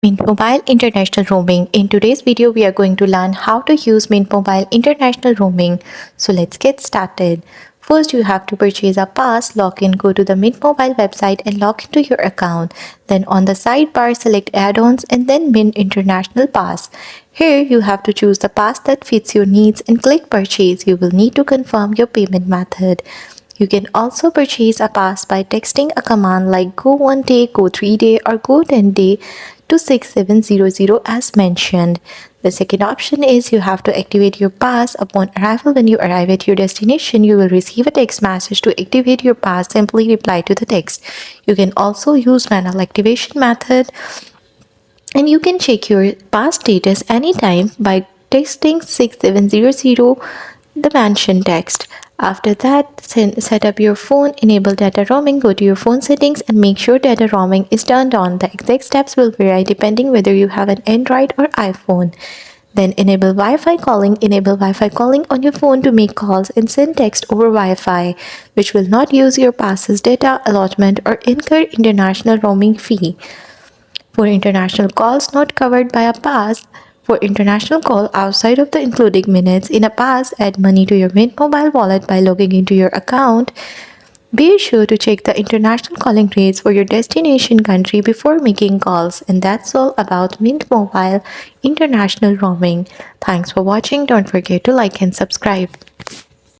Mint Mobile International Roaming. In today's video, we are going to learn how to use Mint Mobile International Roaming. So let's get started. First, you have to purchase a pass, log in, go to the Mint Mobile website and log into your account. Then on the sidebar, select add-ons and then Mint International Pass. Here, you have to choose the pass that fits your needs and click purchase. You will need to confirm your payment method. You can also purchase a pass by texting a command like go 1 day, go 3 day or go 10 day to 6700 as mentioned. The second option is you have to activate your pass. Upon arrival, when you arrive at your destination, you will receive a text message to activate your pass. Simply reply to the text. You can also use manual activation method and you can check your pass status anytime by texting 6700 the mentioned text. After that, set up your phone, enable data roaming, go to your phone settings and make sure data roaming is turned on. The exact steps will vary depending whether you have an Android or iPhone. Then enable Wi-Fi calling. Enable Wi-Fi calling on your phone to make calls and send text over Wi-Fi, which will not use your pass's data allotment or incur international roaming fee. For international calls not covered by a pass, for international call outside of the including minutes in a pass, add money to your Mint mobile wallet by logging into your account. Be sure to check the international calling rates for your destination country before making calls. And that's all about Mint Mobile International Roaming. Thanks for watching. Don't forget to like and subscribe.